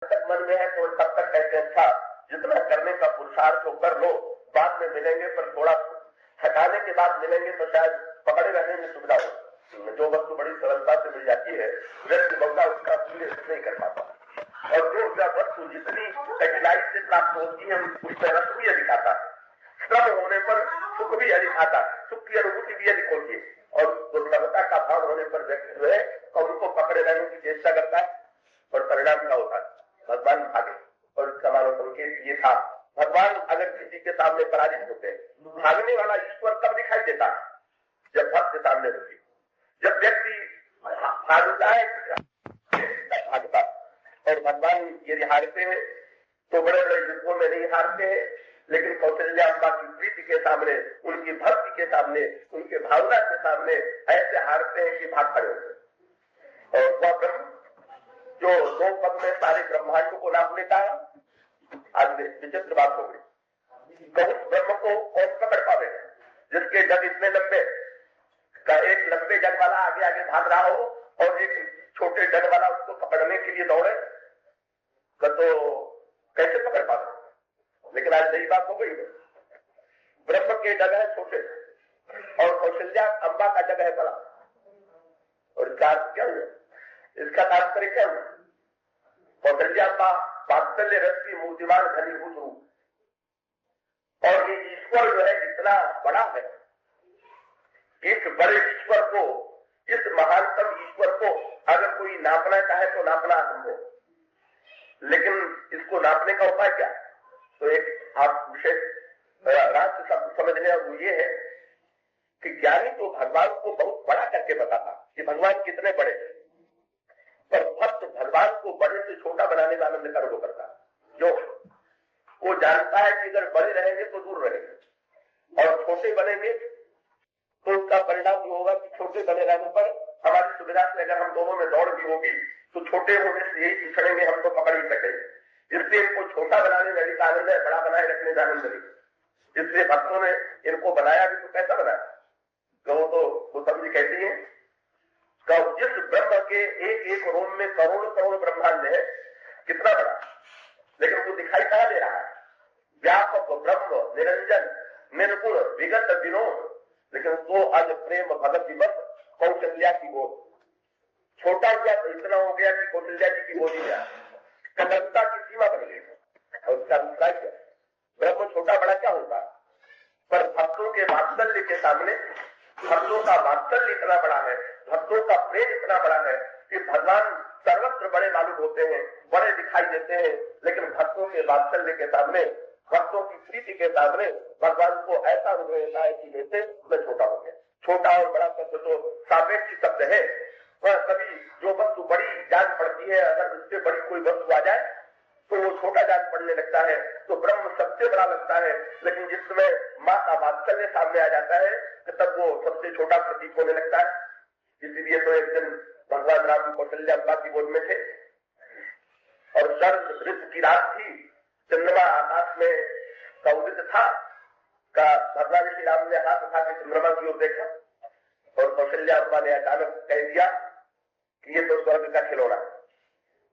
तक मन में है तो तब तक कहते हैं अच्छा जितना करने का पुरुषार्थ हो कर लो, बाद में मिलेंगे पर थोड़ा हटाने के बाद मिलेंगे तो शायद पकड़े रहने में सुविधा हो। जो वस्तु बड़ी सरलता से मिल जाती है व्यक्ति बहुधा उसका मूल्य नहीं कर पाता, और जो वस्तु जितनी कठिनाई से प्राप्त होती है उसमें रस भी अधिक आता है, श्रम होने पर सुख भी अधिक आता है, सुख की अनुभूति भी अधिक होती है, और दुर्लभता का भाव होने पर व्यक्ति जो है और उनको पकड़े रहने की चेष्टा करता है, और परिणाम क्या होता है भगवान भागे। और इसका मानो संकेत ये था, भगवान अगर किसी के सामने पराजित होते हैं, भागने वाला ईश्वर कब दिखाई देता है? जब भक्त के सामने होती, जब व्यक्ति भागता है भागता। और भगवान यदि हारते हैं तो बड़े बड़े युद्धों में नहीं हारते हैं, लेकिन कौशल्या अम्बा की प्रीति के सामने, उनकी भक्ति के सामने, उनके भावना के सामने ऐसे हारते हैं कि भाग खड़े होते हैं। और वह ब्रह्म जो 2 पद में सारे ब्रह्मांड को नाप लेता है, आज विचित्र बात हो गई। उस ब्रह्म को कौन पकड़ पावे जिसके जग इतने लंबे का, एक लंबे जग वाला आगे आगे भाग रहा हो और एक छोटे जग वाला उसको पकड़ने के लिए दौड़े, तो कैसे पकड़ पाते? लेकिन आज नई बात हो गई है, ब्रह्म के जग है छोटे और कौशल्या अम्बा का जग है बड़ा। और इसका अर्थ क्या हुआ? इसका तात्पर्य क्या हुआ? कौशल्या अम्बा वात्सल्य रस की मूर्तिमान घनीभूत रूप, और ये ईश्वर जो है इतना बड़ा है, इस बड़े ईश्वर को, इस महानतम ईश्वर को अगर कोई नापना चाहे तो नापना असंभव, लेकिन इसको नापने का उपाय क्या? तो एक आप विशेष राष्ट्र शब्द समझने, और वो ये है कि ज्ञानी तो भगवान को बहुत बड़ा करके बताता कि भगवान कितने बड़े हैं, पर भक्त भगवान को बड़े से छोटा बनाने का आनंद कर्म करता है। जो वो जानता है कि अगर बड़े रहेंगे तो दूर रहेंगे और छोटे बनेंगे तो उसका परिणाम ये होगा कि छोटे बने रहने पर हमारी सुविधा से अगर हम दोनों में दौड़ भी होगी तो छोटे होने से यही पिछड़ेंगे, हम तो पकड़ ही सकेंगे। इसलिए इनको छोटा बनाने में अधिक आनंद है, बड़ा बनाए रखने में आनंद नहीं। इसलिए भक्तों ने इनको बनाया भी तो कैसा बनाया? कहो तो वो समझी कहती है, जिस ब्रह्म के एक एक रोम में करोड़ करोड़ ब्रह्मांड है, कितना बड़ा, लेकिन वो दिखाई कहाँ दे रहा है? व्यापक ब्रह्म निरंजन निर्गुण विगत विनोद, लेकिन वो आज प्रेम भगत विमत कौशल्या की गोद। छोटा हुआ तो इतना हो गया कि कौशल्या जी की गोदी में कदमता की सीमा बन गई। और उसका अभिप्राय क्या? ब्रह्म छोटा बड़ा क्या होता है? पर भक्तों के वात्सल्य के सामने, भक्तों का वात्सल्य इतना बड़ा है, भक्तों का प्रेम इतना बड़ा है कि भगवान सर्वत्र बड़े मालूम होते हैं, बड़े दिखाई देते हैं, लेकिन भक्तों के वात्सल्य के सामने, भक्तों की प्रीति के सामने भगवान को ऐसा अनुभव होता है कि जैसे मैं छोटा हो गया। छोटा और बड़ा शब्द तो सापेक्ष शब्द है। वह कभी जो वस्तु बड़ी जान पड़ती है, अगर उससे बड़ी कोई वस्तु आ जाए तो वो छोटा जान पड़ने लगता है, तो ब्रह्म सबसे बड़ा लगता है। लेकिन जिस समय माँ का वात्सल्य सामने आ जाता है तब वो सबसे छोटा प्रतीत होने लगता है। इसीलिए तो एक दिन भगवान राम कौशल्या अम्बा की गोद में थे और शरद ऋतु की रात थी, चंद्रमा आकाश में का उदित था, का भगवान श्री राम ने हाथ उठा के चंद्रमा की ओर देखा और कौशल्या अम्बा ने अचानक कह दिया कि ये तो स्वर्ग का खिलौना।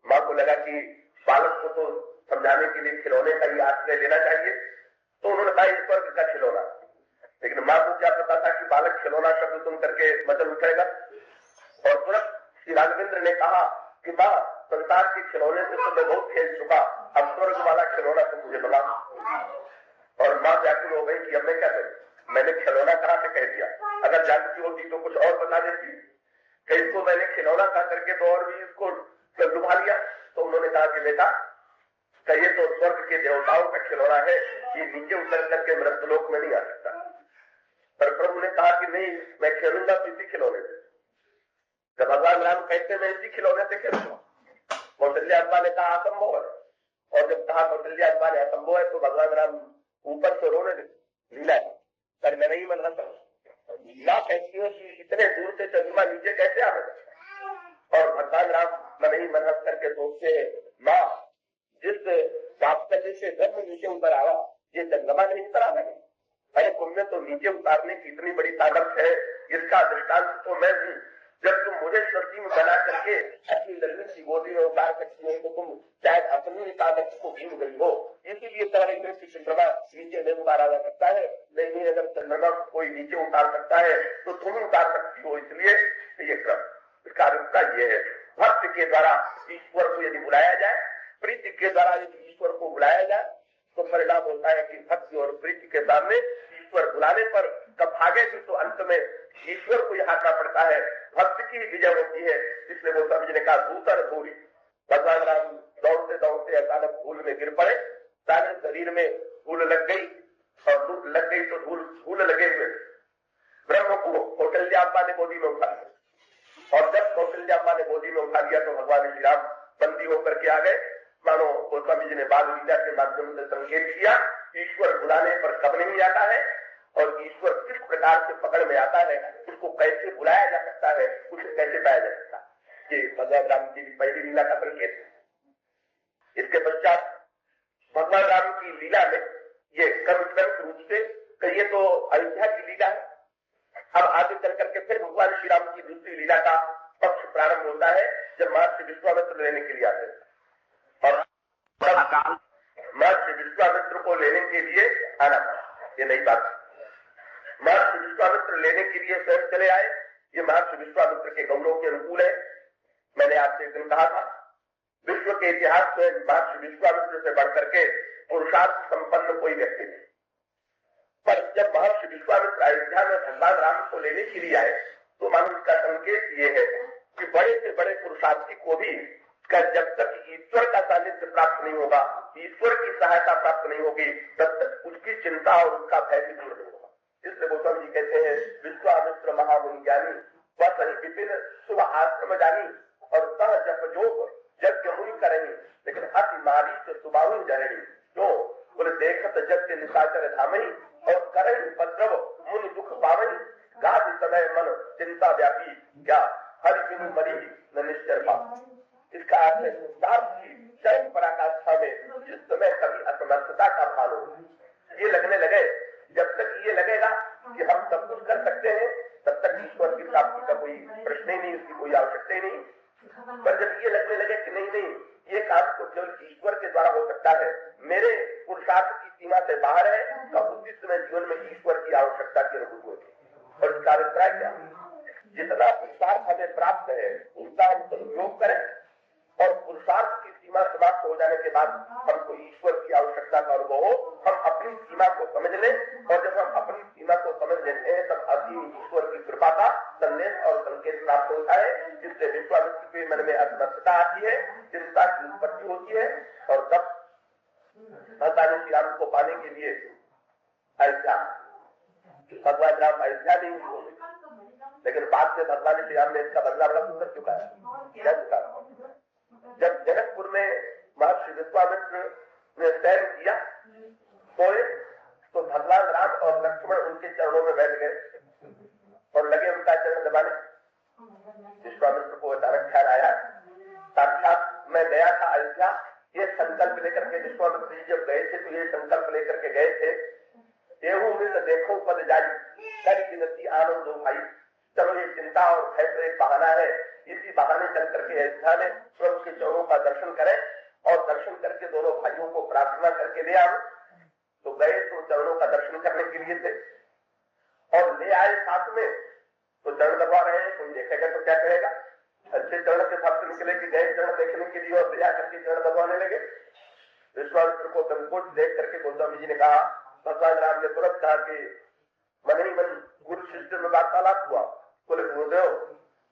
माँ को लगा कि बालक को तो समझाने के लिए खिलौने का ही आश्रय लेना चाहिए, तो उन्होंने कहा स्वर्ग का खिलौना। लेकिन माँ को क्या पता था कि बालक खिलौना शब्द सुन करके मचल उठेगा। और तुरंत श्री राघवेंद्र ने कहा कि माँ, संसार के खिलौने से तो मैं बहुत खेल चुका, अब स्वर्ग वाला खिलौना तो मुझे मिला। और माँ व्याकुल हो गई कि अब मैं क्या करूं, मैंने खिलौना कहाँ से कह दिया, अगर जानती होती तो कुछ और बता देती, कि इसको मैंने खिलौना कहा करके तो और भी इसको लुभा लिया। तो उन्होंने कहा कि बेटा, ये तो स्वर्ग के देवताओं का खिलौना है, ये नीचे उतर करके मृत्युलोक में नहीं आ सकता। पर प्रभु ने कहा कि नहीं, मैं खेलूंगा तो इसी खिलौने से। जब भगवान राम कहते मैं इसी खिलौने से खेलूंगा, कौशल्या अम्बा ने कहा असंभव है। और जब कहा कौशल्या अम्बा ने असंभव है तो भगवान राम ऊपर से रोने लगे। लीला कर मैं नहीं मन रहा, लीला कहती है कि इतने दूर से चंद्रमा नीचे कैसे आ गए। और भगवान राम मन ही मन हंस करके सोचते, माँ, जिस वात्सल्य से ब्रह्म नीचे उतर आवा, ये चंद्रमा नहीं उतर आ गए। अरे तुमने तो नीचे उतारने की इतनी बड़ी ताकत है, इसका दृष्टांत तो मैं हूँ। जब तुम मुझे सब्जी में बना करके अपनी लल्लू की गोदी में उतार सकती हो तो तुम शायद अपनी ताकत को भूल गई हो। इसीलिए तरह से चंद्रमा नीचे नहीं उतारा जा सकता है। नहीं, अगर चंद्रमा कोई नीचे उतार सकता है तो तुम उतार सकती हो। इसलिए ये क्रम, इसका अभिप्राय ये है, भक्त के द्वारा ईश्वर को यदि बुलाया जाए, प्रीति के द्वारा यदि ईश्वर को बुलाया जाए तो परिणाम होता है कि भक्ति और प्रीति के सामने ईश्वर बुलाने पर कब भागेगी तो अंत में ईश्वर को हारना पड़ता है, भक्त की विजय होती है। इसलिए गोस्वामी जी ने कहा दूसर धूल, भगवान राम दौड़ते दौड़ते अचानक धूल में गिर पड़े, सारे शरीर में धूल लग गई और धूल लग गई तो धूल लगे हुए ब्रह्म को कौशल्या अम्मा ने गोदी में उठा लिया। और जब कौशल्या अम्मा ने गोदी में उठा लिया तो भगवान श्री राम बंदी होकर के आ गए। मानो गोस्वामी जी ने बाल लीला के माध्यम से संकेत किया, ईश्वर बुलाने पर कब नहीं आता है और ईश्वर किस प्रकार से पकड़ में आता है, उसको कैसे बुलाया जा सकता है, उसे कैसे पाया जा सकता है। ये भगवान राम की पहली लीला का संकेत। इसके पश्चात भगवान राम की लीला में ये क्रमबद्ध रूप से कहिए तो अयोध्या की लीला है। अब आगे चल करके फिर भगवान श्री राम की दूसरी लीला का पक्ष प्रारंभ होता है जब महर्षि विश्वामित्र लेने के लिए आते हैं। और महर्षि विश्वामित्र को लेने के लिए आना पड़ा, ये नई बात। महर्षि विश्वामित्र लेने के लिए स्वयं चले आए, ये महर्षि विश्वामित्र के गौरव के अनुकूल है। मैंने आपसे एक दिन कहा था, विश्व के इतिहास में महर्षि विश्वामित्र से बढ़कर के पुरुषार्थ संपन्न कोई व्यक्ति नहीं। पर जब महर्षि विश्वामित्र अयोध्या में भगवान राम को लेने के लिए आए तो मानो इसका संकेत ये है कि बड़े से बड़े पुरुषार्थी को भी जब तक ईश्वर का सानिध्य प्राप्त नहीं होगा, ईश्वर की सहायता प्राप्त नहीं होगी, तब तक उसकी चिंता और उसका भय भी दूर नहीं होगा। इसलिए गोस्वामी जी कहते हैं, विश्वामित्र महामुनि ज्ञानी वसई विपिन शुभ आश्रम जानी और सह जप योग यज्ञ मुनि करेंगे, लेकिन अति मारी से सुबाहु जरेंगे। जो बोले देखत जग के निशाचर धामई और करें उपद्रव मुनि दुख पावई, गाद समय मन चिंता व्यापी, क्या हरि बिनु मरी न निश्चर पाप। इसका अर्थ है संसार की चरम पराकाष्ठा में जिस समय कभी असमर्थता का भान हो, ये लगने लगे, जब तक ये लगेगा कि हम सब कुछ कर सकते हैं तब तक ईश्वर की प्राप्ति का कोई प्रश्न ही नहीं, उसकी कोई आवश्यकता ही नहीं। पर जब ये लगने लगे कि नहीं नहीं, ये काम तो केवल ईश्वर के द्वारा हो सकता है, मेरे पुरुषार्थ की सीमा से बाहर है, तब उसी समय जीवन में ईश्वर की आवश्यकता की अनुभूति होती। और इसका अभिप्राय क्या, जितना पुरुषार्थ हमें प्राप्त है उसका हम सदुपयोग करें और पुरुषार्थ की सीमा समाप्त हो जाने के बाद हमको ईश्वर की आवश्यकता का अनुभव हो, हम अपनी सीमा को समझ लें। और जब हम अपनी सीमा को समझ लेते हैं तब असीम ईश्वर की कृपा का संदेश और संकेत प्राप्त होता है, जिससे विश्वामित्र के मन में असमर्थता आती है, चिंता की उत्पत्ति होती है। और तब भगवान श्री राम को पाने के लिए अयोध्या, भगवान राम अयोध्या नहीं हुए, लेकिन बाद में भगवान श्री राम ने इसका बदला बड़ा सुंदर चुका है। जब जनकपुर में महर्षि विश्वामित्र ने शयन किया तो भगवान राम और लक्ष्मण उनके चरणों में बैठ गए और लगे उनका चरण दबाने। विश्वामित्र को अचानक ख्याल आया, साक्षात मैं गया था अयोध्या, ये संकल्प लेकर के विश्वामित्र जी जब गए थे तो ये संकल्प लेकर के गए थे, एहू में देखो पद जाई आनंद हो भाई। चलो ये चिंता और भय तो एक बहाना है, इसी बहाने चल करके अयोध्या में प्रभु के चरणों का दर्शन करें और दर्शन करके दोनों भाइयों को प्रार्थना करके ले आओ। तो गए तो चरणों का दर्शन करने के लिए थे और ले आए साथ में, तो चरण दबा रहे हैं, कोई देखेगा तो क्या कहेगा, अच्छे चरण के साथ निकले कि गए चरण देखने के लिए और ले आकर के चरण दबाने लगे। विश्वामित्र को संकोच देख करके गोस्वामी जी ने कहा, भगवान राम ने तुरंत कहा कि मन ही मन गुरु शिष्य में वार्तालाप हुआ। बोले गुरुदेव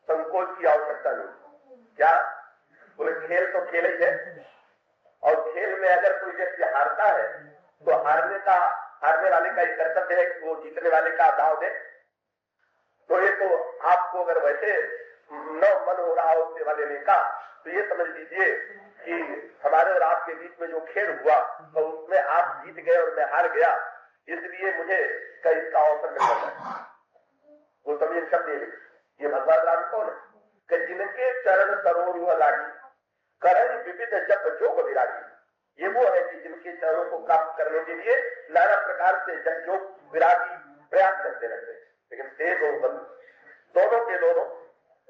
संकोच की आवश्यकता नहीं। क्या? बोले खेल तो खेल ही है और खेल में अगर कोई व्यक्ति हारता है तो हारने वाले का एक कर्तव्य है कि वो जीतने वाले का दाव दे। तो ये तो आपको अगर वैसे न मन हो रहा हो उसके वाले ने का, तो ये समझ लीजिए कि हमारे और आपके बीच में जो खेल हुआ तो उसमें आप जीत गए और मैं हार गया, इसलिए मुझे इसका अवसर मिल रहा है। वो समझे शब्द ये भगवान राम कौन है कि जिनके चरण सरोवर लागी करण विविध जप जोग विरागी। ये वो है कि जिनके चरणों को प्राप्त करने के लिए नाना प्रकार से जप जोग विरागी प्रयास करते रहते हैं। लेकिन तेज हो दोनों के दोनों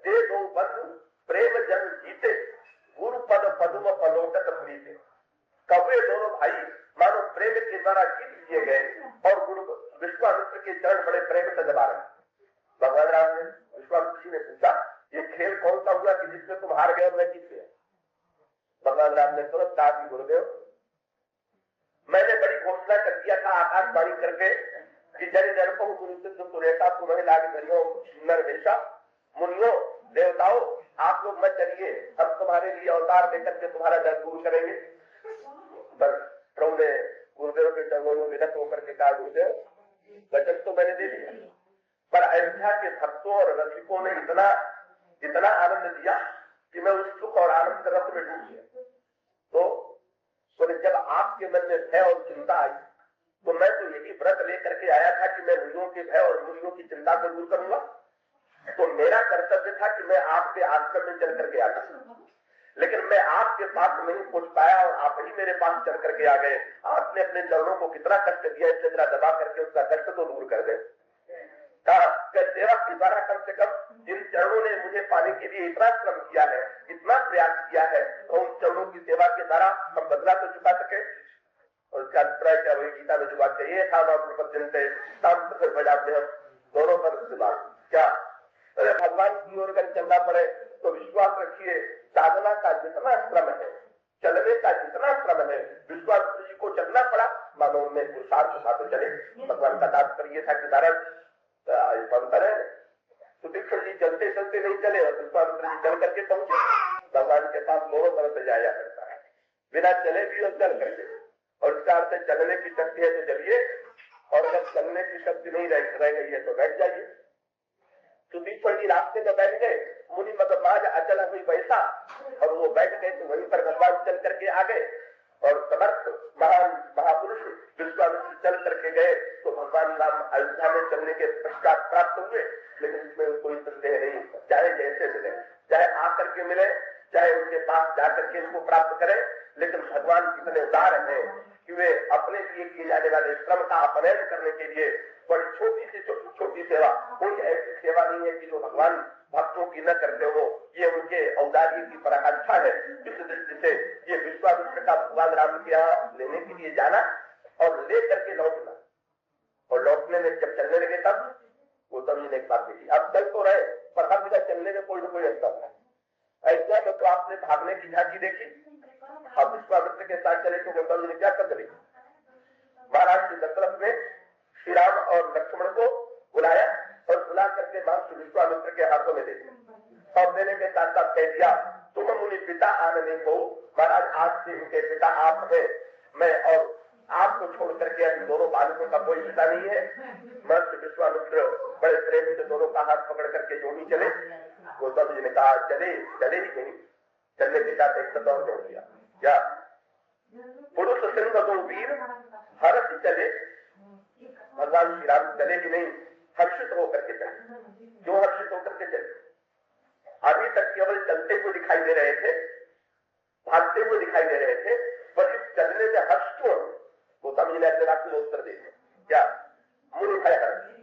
दे दो बंधु प्रेम जन जीते, गुरु पद पदुम पलोटत प्रीते। कौवे दोनों भाई मानो प्रेम के द्वारा जीत लिए गए और गुरु विश्वामित्र के चरण बड़े प्रेम से दबा रहे। भगवान राम ने विश्वामित्र ने पूछा, ये खेल कौन सा हुआ कि जिसमें तुम हार गए और मैं जीत गया? भगवान राम ने तुरंत कहा कि गुरुदेव, मैंने बड़ी घोषणा कर दिया था आकाशवाणी करके कि जन जन को सुरेखा तुम्हें लाग करियो नरवेशा, मुनियों देवताओं आप लोग मत चलिए, हम तुम्हारे लिए अवतार देकर के तुम्हारा डर दूर करेंगे। पर प्रभु ने गुरुदेव के चरणों में विनत होकर के कहा, गुरुदेव वचन तो मैंने दे दिया, पर अयोध्या के भक्तों और रसिकों ने इतना आनंद दिया कि मैं उस सुख और आनंद रस में डूब गया। तो जब आपके मन में भय और चिंता आई तो मैं तो यही व्रत लेकर के आया था कि मैं मुनियों के भय और मुनियों की चिंता को दूर करूंगा। तो मेरा कर्तव्य था कि मैं आपके आश्रम में चल करके आता, लेकिन मैं आपके पास नहीं पहुंच पाया और आप ही मेरे पास चल करके आ गए। आपने अपने चरणों को कितना कष्ट दिया, इससे जरा दबा करके उसका कष्ट तो दूर कर दे। सेवक के द्वारा कम से कम जिन चरणों ने मुझे पाने के लिए इतना श्रम किया है, इतना प्रयास किया है, तो उन चरणों की सेवा के द्वारा हम बदला तो चुका सके। और उसका अभिप्राय क्या, वही गीता में जो बात चाहिए था, बजाते हम दोनों पर इस्तेमाल क्या। अरे भगवान की ओर अगर चलना पड़े तो विश्वास रखिए, साधना का जितना श्रम है, चलने का जितना श्रम है, विश्वास जी को चलना पड़ा, मानो उनमें पुरुषार्थ था तो चले। भगवान का तात्पर्य था कि नारद अंतर है, सुतीक्षण जी चलते चलते नहीं चले और विश्वामित्र जी चल करके पहुंचे। भगवान के पास दोनों तरह से जाया करता है, बिना चले भी और चल करके। और इसका अर्थ चलने की शक्ति है तो चलिए, और अगर चलने की शक्ति नहीं रह गई है तो बैठ जाइए। सुतीक्षण जी रास्ते में बैठ गए, मुनि मदमाज अचल हुई वैसा, और वो बैठ गए तो वहीं पर भगवान चल करके आ गए। और समर्थ महान महापुरुष विश्वामित्र चल करके गए तो भगवान राम अयोध्या में चलने के पश्चात प्राप्त हुए। लेकिन इसमें कोई संदेह नहीं, चाहे जैसे मिले, चाहे आकर के मिले, चाहे उनके पास जाकर के इसको प्राप्त करें, लेकिन भगवान इतने उदार हैं कि वे अपने लिए किए जाने वाले श्रम का अपनयन करने के लिए बड़ी छोटी से छोटी सेवा, कोई ऐसी सेवा नहीं है कि जो भगवान भक्तों की न करते हो। ये उनके औदार्य की पराकाष्ठा है। इस दृष्टि से ये विश्वामित्र का भगवान राम के यहाँ लेने के लिए जाना और ले करके लौटना, और लौटने में जब चलने लगे तब गौतम जी ने एक बात देखी, अब चल तो रहे पर हर जगह चलने में कोई न कोई अंतर है। ऐसा में तो आपने भागने की झांकी देखी, अब विश्वामित्र के साथ चले तो गौतम जी ने क्या कर दिया, महाराज के दशरथ में श्री राम और लक्ष्मण को बुलाया और बुला करके महर्षि विश्वामित्र के हाथों में दे दिया और देने के साथ साथ कह दिया, तुम मुनि पिता आनने को, महाराज आज से इनके पिता आप हैं, मैं और आपको छोड़ करके अभी दोनों बालकों का कोई पिता नहीं है। महर्षि विश्वामित्र बड़े प्रेम से दोनों का हाथ पकड़ करके जो ही चले। गौतम जी ने कहा चले चले ही नहीं, चलने के साथ एक कदम जोड़ दिया, क्या पुरुष सिंह दो वीर हर्ष चले, भगवान श्री राम चले ही नहीं, हर्षित होकर के चले। क्यों हर्षित होकर के चले? अभी तक केवल चलते हुए दिखाई दे रहे थे, भागते हुए दिखाई दे रहे थे, पर इस चलने में हर्ष क्यों? गौतम जी ने अपने रास्ते में उत्तर दिया, क्या मुनि भय हर्ष।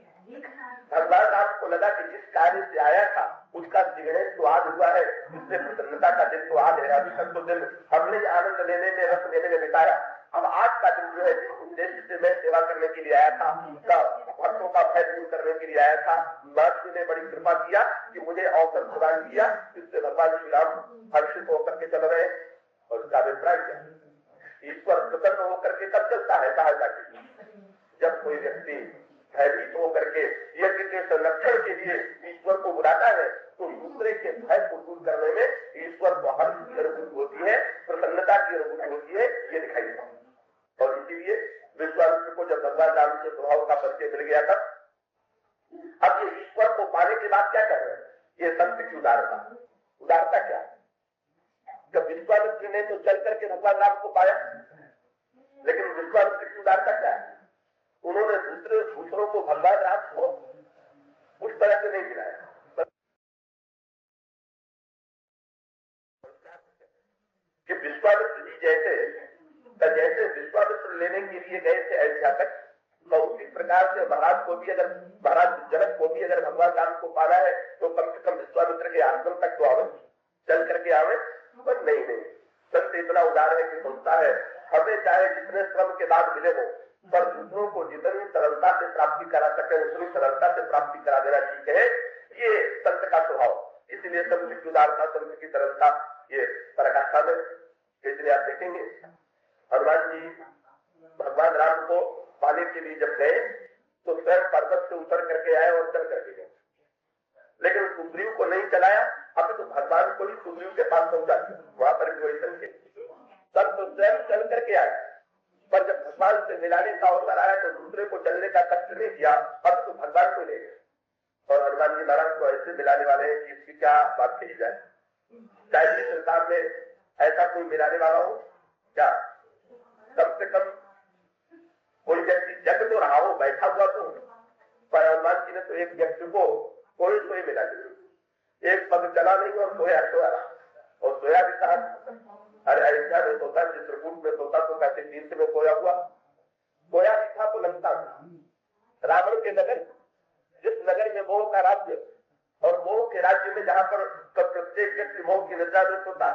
भगवान राम को लगा कि जिस कार्य से आया था उसका जिगणे स्वाद हुआ है, इससे प्रसन्नता का दिन तो आज है। अभी तक तो दिन हमने आनंद लेने में, रस लेने में बिताया, अब आज का दिन जो है उद्देश्य से मैं सेवा करने के लिए आया था, भक्तों का भय दूर करने के लिए आया था। महर्षि ने बड़ी कृपा किया कि मुझे अवसर प्रदान किया, जिससे भगवान श्री राम हर्षित होकर के चल रहे। और उसका अभिप्राय क्या, ईश्वर प्रसन्न होकर के कब चलता है सहायता के लिए, जब कोई व्यक्ति भयभीत होकर के यज्ञ के संरक्षण के लिए ईश्वर को बुलाता है तो दूसरे के भय को दूर करने में ईश्वर को हर्ष की अनुभूति होती है, प्रसन्नता की अनुभूति होती है, ये दिखाई देता है। और इसीलिए विश्वामित्र को जब भगवान राम के स्वभाव का परिचय मिल गया था, अब ये ईश्वर को पाने के बाद क्या कर रहे हैं, ये सत्य की उदारता। उदारता क्या? जब विश्वामित्र ने तो चल करके भगवान राम को पाया, लेकिन विश्वामित्र की उदारता क्या है? उन्होंने दूसरों को भगवान राम को उस तरह से नहीं गिराया कि विश्वामित्र जी जैसे विश्वामित्र लेने के लिए गए थे अयोध्या तक, तो उसी प्रकार से महाराज को भी अगर महाराज जनक को भी अगर भगवान राम को पाना है तो कम से कम विश्वामित्र के आश्रम तक तो आवे, चल करके आवे। पर नहीं, संत इतना उदार है कि सोचता है हमें चाहे जितने श्रम के बाद मिले हो, पर दूसरों को जितनी सरलता से प्राप्ति करा सके उतनी सरलता से प्राप्ति करा देना ठीक है। ये संत का स्वभाव, इसलिए संत की उदारता, संत की सरलता ये पराकाष्ठा में। इसलिए आप देखेंगे हनुमान जी भगवान राम को पाने के लिए जब गए तो स्वयं पर्वत से उतर करके आए और चल करके गए, लेकिन सुग्रीव को नहीं चलाया। अब तो भगवान को ही सुग्रीव के पास पहुंचा दिया, वहां पर भी वही संकेत। तब तो स्वयं चल करके आए, पर जब भगवान से मिलाने का अवसर आया तो दूसरे को चलने का कष्ट नहीं किया, अब तो भगवान को ले गए। और हनुमान जी महाराज को ऐसे मिलाने वाले हैं कि इसकी क्या बात कही जाए। चाहे इस संसार में ऐसा कोई मिलाने वाला हो क्या? कम से कम कोई व्यक्ति जग तो रहा हो, बैठा हुआ तो, पर हनुमान जी ने तो एक व्यक्ति को कोई सोए मिला दिया, एक पग चला नहीं और सोया रहा, और सोया भी था। अरे अयोध्या में सोता, चित्रकूट में सोता तो कैसे तीर्थ में सोया हुआ, सोया भी था तो लंका में, रावण के नगर, जिस नगर में मोह का राज्य, और मोह के राज्य में जहाँ पर प्रत्येक व्यक्ति मोह की निद्रा में सोता,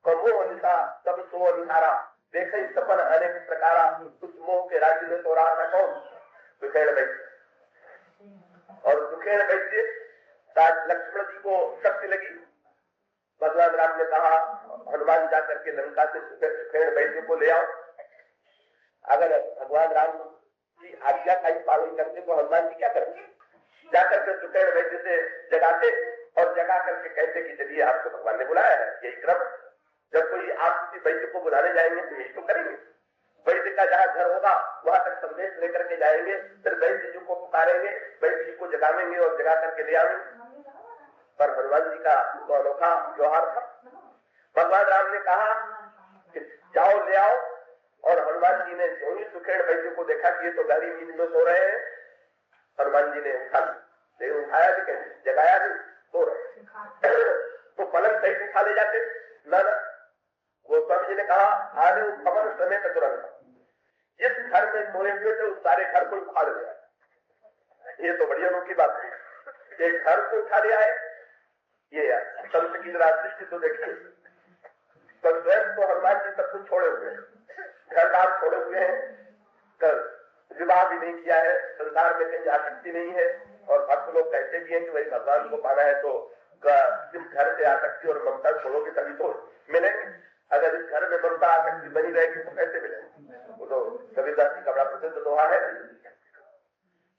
मोह निशा तब सो निहारा, देखे सपन अनेक प्रकारा, उस मोह के राज्य में सो रहा था कौन? सुखेड़ वैद्य। और सुखेड़ वैद्य लक्ष्मण जी को शक्ति लगी, भगवान राम ने कहा हनुमान जा करके लंका से सुखेड़ वैद्य को ले आओ। अगर भगवान राम की आज्ञा का ही पालन करते तो हनुमान जी क्या करते? जाकर के सुखेड़ वैद्य से जगाते और जगा करके कहते कि चलिए आपको भगवान ने बुलाया है। यही क्रम, जब कोई आप किसी वैद्य को बुलाने जाएंगे तो यही तो करेंगे। वैद्य का जहाँ घर होगा वहां तक संदेश लेकर के जाएंगे, फिर वैद्य जी को पुकारेंगे, वैद्य जी को जगावेंगे और जगा करके ले आएंगे। पर हनुमान जी का तो अनोखा व्यवहार था। भगवान राम ने कहा कि जाओ ले आओ, और हनुमान जी ने जो ही सुखेड़ वैद्य को देखा कि ये तो गहरी नींद में सो रहे हैं, हनुमान जी ने उठा, लेकिन उठाया भी कैसे? जगाया भी, सो रहे तो पलंग सही उठा ले जाते ना। गोस्वामी जी ने कहा आने कमर समय का तुरंत, जिस घर में सोए हुए थे उस सारे घर को उखाड़ लिया। ये तो बड़ी अनोखी बात है, एक घर को उठा लिया है। ये संत की दृष्टि तो देखिए, तो स्वयं तो हनुमान जी सब कुछ छोड़े हुए हैं, घर बार छोड़े हुए हैं, विवाह भी नहीं किया है, संसार में कहीं आसक्ति नहीं है। और भक्त लोग कहते भी हैं कि भाई भगवान को पाना है तो जिस घर से आसक्ति और ममता छोड़ोगे तभी तो मिलेंगे। अगर इस घर में ममता आसक्ति बनी रहेगी तो कैसे मिलेंगे? वो तो कबीरदास जी का बड़ा प्रसिद्ध दोहा है।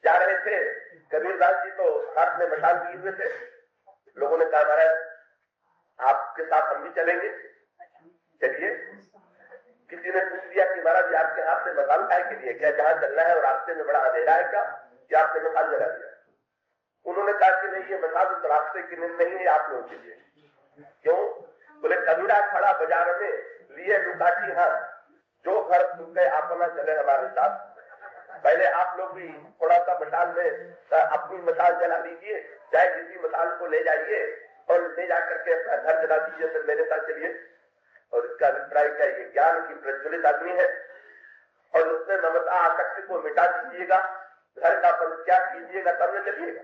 जा रहे थे कबीरदास जी तो हाथ में मशाल लिए हुए थे, लोगों ने कहा महाराज आपके साथ हम भी चलेंगे, चलिए। किसी ने पूछ दिया कि महाराज आपके हाथ में मसाल काय के लिए, क्या जहाँ चलना है और रास्ते में बड़ा अंधेरा है क्या आपने मसाल जला दिया? उन्होंने कहा कि नहीं, ये मसाल उस रास्ते की नहीं है, आप लोगों के लिए। क्यों? बोले कबीरा खड़ा बाजार में लिए लुकाठी हाथ, जो घर सुन गए अपना चले हमारे साथ। पहले आप लोग भी थोड़ा सा मसाल में अपनी मसाल जला लीजिए, चाहे किसी मसाल को ले जाइए और ले जाकर के अपना घर जला दीजिए, फिर मेरे साथ चलिए। और इसका अभिप्राय क्या? ये ज्ञान की प्रज्वलित आदमी है और उसमें ममता आसक्ति को मिटा दीजिएगा, घर का परित्याग कीजिएगा तब न चलिएगा।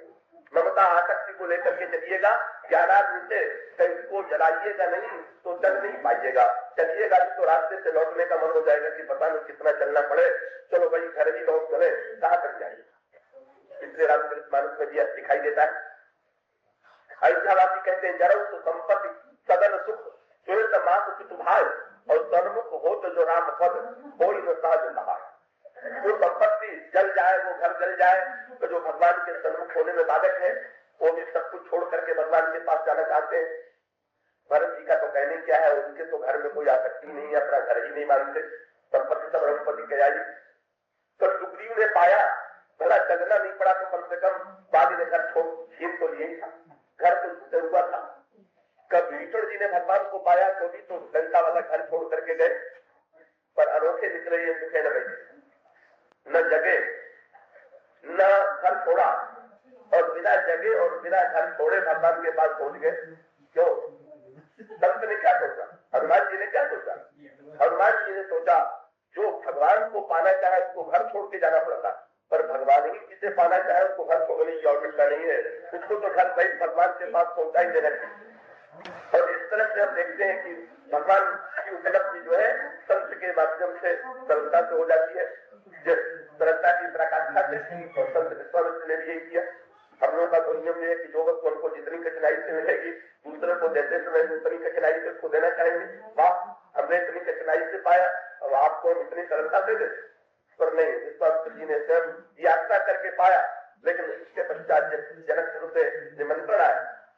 ममता आसक्ति को लेकर के चलिएगा, ज्ञानाग्नि से कहीं को जलाइएगा नहीं तो चल नहीं पाइएगा। चलिएगा तो रास्ते से लौटने का मन हो जाएगा कि पता नहीं कितना चलना पड़े, चलो भाई घर ही लौट चले, कहाँ तक जाइए। इसलिए रामचरित मानस में भी दिखाई देता है। अयोध्यावासी कहते हैं जरऊ तो संपत्ति सदन सुख भाई और सन्मुख हो तो जो राम पद कोई न साज नहा। वो संपत्ति जल जाए, वो घर जल जाए, तो जो भगवान के सन्मुख होने में बाधक है वो भी सब कुछ छोड़ करके भगवान के पास जाना चाहते हैं। भरत जी का तो कहने क्या है, उनके तो घर में कोई आसक्ति नहीं है, अपना घर ही नहीं मानते, संपत्ति सब रघुपति के आई। तो सुग्रीव ने पाया भला चलना नहीं पड़ा तो कम से कम बाली ने घर छोड़ छीन तो लिए था, घर तो छूटे हुआ था। कबीर जी ने भगवान को पाया तो भी तो लंका वाला घर छोड़ करके गए, पर अनोखे निकले ये सुखेड़ वैद्य, न जगे न घर छोड़ा और बिना जगे और बिना घर छोड़े भगवान के पास पहुंच गए। क्यों? संत ने क्या सोचा? हनुमान जी ने क्या सोचा? हनुमान जी ने सोचा जो भगवान को पाना चाहे उसको घर छोड़ के जाना पड़ता, पर भगवान ही जिसे पाना चाहे उसको घर छोड़ने की आवश्यकता नहीं है, उसको तो घर सहित भगवान के पास पहुंचा ही देना चाहिए। और इस तरह से हम देखते हैं कि भगवान की उपलब्धि जो है संत के माध्यम से सरलता से हो जाती है, सरलता की पराकाष्ठा से। और संत विश्वामित्र ने भी यही किया। हम लोगों का तो नियम है कि जो वस्तु हमको जितनी कठिनाई से मिलेगी दूसरे को देते समय उतनी कठिनाई से उसको देना चाहेंगे। वाह, हमने इतनी कठिनाई से पाया, अब आपको हम इतनी सरलता दे दें। पर नहीं, विश्वामित्र जी ने स्वयं यात्रा करके पाया, लेकिन इसके पश्चात जनक से निमंत्रण आया